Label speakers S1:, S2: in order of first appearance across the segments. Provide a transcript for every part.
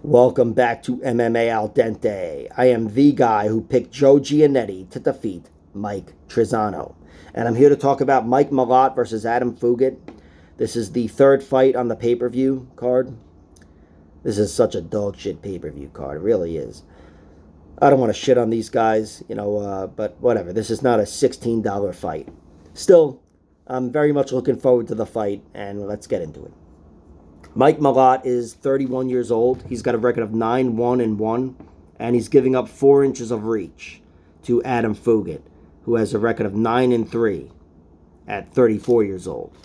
S1: Welcome back to MMA Al Dente. I am the guy who picked Joe Giannetti to defeat Mike Trizano. And I'm here to talk about Mike Malott versus Adam Fugit. This is the third fight on the pay-per-view card. This is such a dog shit pay-per-view card. It really is. I don't want to shit on these guys, but whatever. This is not a $16 fight. Still, I'm very much looking forward to the fight, and let's get into it. Mike Malott is 31 years old. He's got a record of 9-1-1, and he's giving up 4 inches of reach to Adam Fugit, who has a record of 9-3 at 34 years old.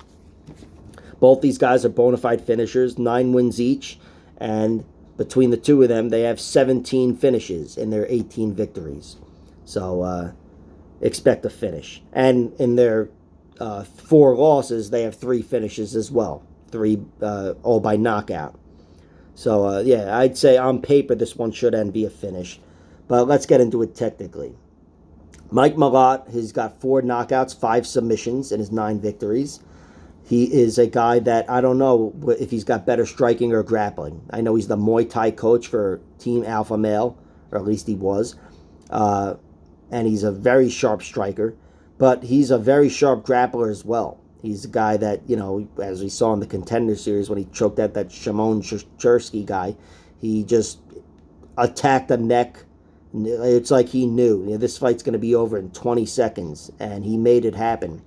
S1: Both these guys are bona fide finishers, 9 wins each, and between the two of them, they have 17 finishes in their 18 victories. So expect a finish. And in their 4 losses, they have 3 finishes as well. 3 all by knockout. So, I'd say on paper this one should end be a finish. But let's get into it technically. Mike Malott has got 4 knockouts, 5 submissions in his 9 victories. He is a guy that I don't know if he's got better striking or grappling. I know he's the Muay Thai coach for Team Alpha Male, or at least he was. And he's a very sharp striker. But he's a very sharp grappler as well. He's a guy that, as we saw in the Contender Series when he choked out that Shimon Chersky guy, he just attacked the neck. It's like he knew, this fight's going to be over in 20 seconds, and he made it happen.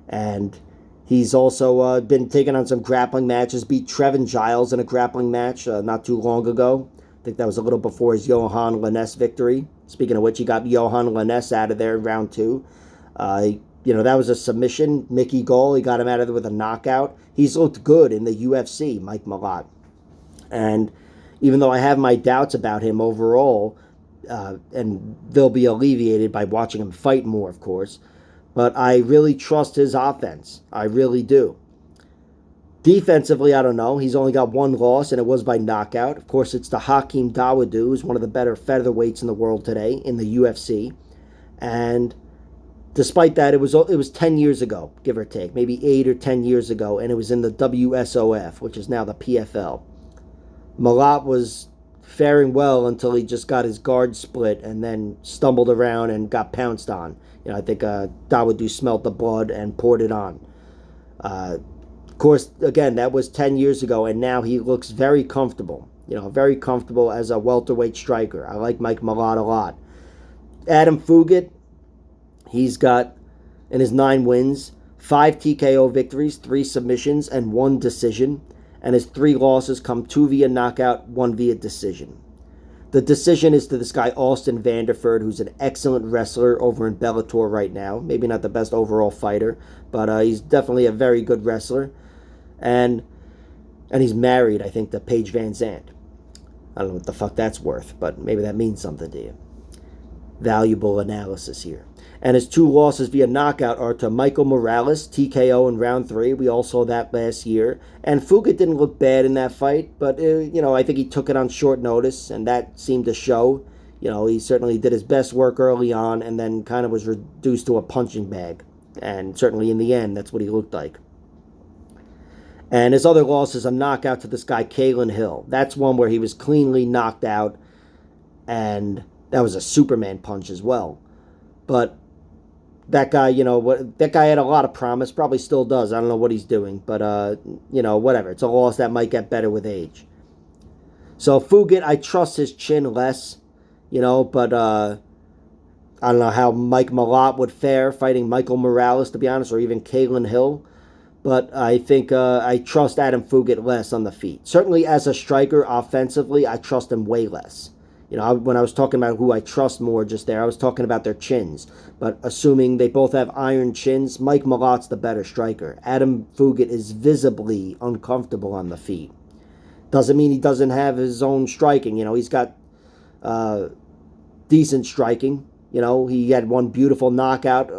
S1: And he's also been taking on some grappling matches, beat Trevin Giles in a grappling match not too long ago. I think that was a little before his Johan Lainesse victory. Speaking of which, he got Johan Lainesse out of there in round 2. That was a submission. Mickey Gall, he got him out of there with a knockout. He's looked good in the UFC, Mike Malott. And even though I have my doubts about him overall, and they'll be alleviated by watching him fight more, of course, but I really trust his offense. I really do. Defensively, I don't know. He's only got 1 loss, and it was by knockout. Of course, it's to Hakeem Dawodu, who's one of the better featherweights in the world today in the UFC. And despite that, it was 10 years ago, give or take, maybe 8 or 10 years ago, and it was in the WSOF, which is now the PFL. Malott was faring well until he just got his guard split and then stumbled around and got pounced on. I think Dawodu smelled the blood and poured it on. Of course, again, that was 10 years ago, and now he looks very comfortable. Very comfortable as a welterweight striker. I like Mike Malott a lot. Adam Fugit, he's got, in his 9 wins, 5 TKO victories, 3 submissions, and 1 decision. And his 3 losses come 2 via knockout, 1 via decision. The decision is to this guy, Austin Vanderford, who's an excellent wrestler over in Bellator right now. Maybe not the best overall fighter, but he's definitely a very good wrestler. And he's married, I think, to Paige Van Zandt. I don't know what the fuck that's worth, but maybe that means something to you. Valuable analysis here. And his 2 losses via knockout are to Michael Morales, TKO in round 3. We all saw that last year. And Fugit didn't look bad in that fight, but, I think he took it on short notice, and that seemed to show. He certainly did his best work early on and then kind of was reduced to a punching bag. And certainly in the end, that's what he looked like. And his other loss is a knockout to this guy, Kalen Hill. That's one where he was cleanly knocked out, and that was a Superman punch as well. But that guy, that guy had a lot of promise, probably still does. I don't know what he's doing, but, whatever. It's a loss that might get better with age. So Fugit, I trust his chin less, but I don't know how Mike Malott would fare fighting Michael Morales, to be honest, or even Kalen Hill. But I think I trust Adam Fugit less on the feet. Certainly as a striker, offensively, I trust him way less. When I was talking about who I trust more just there, I was talking about their chins. But assuming they both have iron chins, Mike Malott's the better striker. Adam Fugit is visibly uncomfortable on the feet. Doesn't mean he doesn't have his own striking. He's got decent striking. He had one beautiful knockout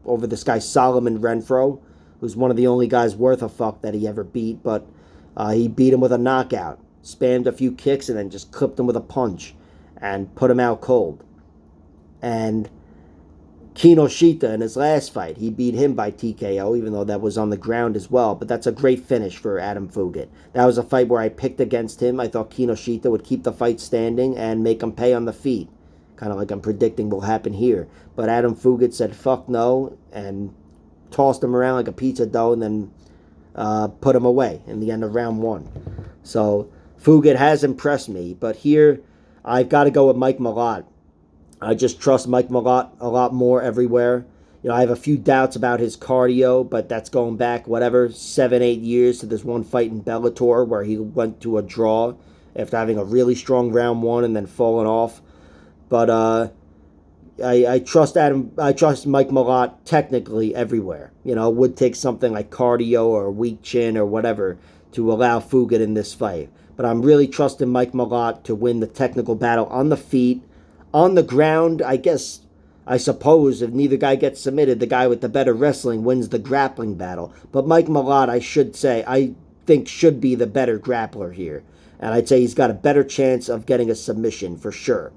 S1: over this guy Solomon Renfro, who's one of the only guys worth a fuck that he ever beat. But he beat him with a knockout. Spammed a few kicks and then just clipped him with a punch and put him out cold. And Kinoshita in his last fight. He beat him by TKO, even though that was on the ground as well. But that's a great finish for Adam Fugit. That was a fight where I picked against him. I thought Kinoshita would keep the fight standing and make him pay on the feet. Kind of like I'm predicting will happen here. But Adam Fugit said, fuck no, and tossed him around like a pizza dough and then put him away in the end of round 1. So Fugit has impressed me. But here, I've got to go with Mike Malott. I just trust Mike Malott a lot more everywhere. I have a few doubts about his cardio, but that's going back, 7-8 years to this one fight in Bellator where he went to a draw after having a really strong round 1 and then falling off. But I trust Mike Malott technically everywhere. It would take something like cardio or a weak chin or whatever to allow Fugit in this fight. But I'm really trusting Mike Malott to win the technical battle on the feet. On the ground, I suppose, if neither guy gets submitted, the guy with the better wrestling wins the grappling battle. But Mike Malott, I think should be the better grappler here. And I'd say he's got a better chance of getting a submission for sure.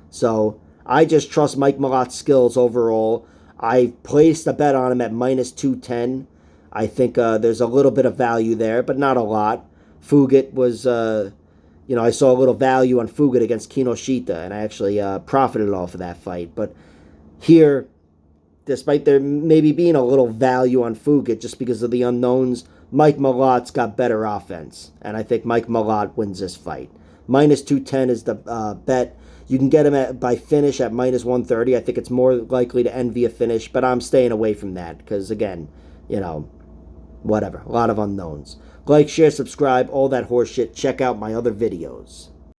S1: So I just trust Mike Malott's skills overall. I placed a bet on him at minus 210. I think there's a little bit of value there, but not a lot. Fugit was... I saw a little value on Fugit against Kinoshita, and I actually profited off of that fight. But here, despite there maybe being a little value on Fugit just because of the unknowns, Mike Malott's got better offense, and I think Mike Malott wins this fight. Minus 210 is the bet. You can get him by finish at minus 130. I think it's more likely to end via finish, but I'm staying away from that because, again, whatever. A lot of unknowns. Like, share, subscribe, all that horse shit. Check out my other videos.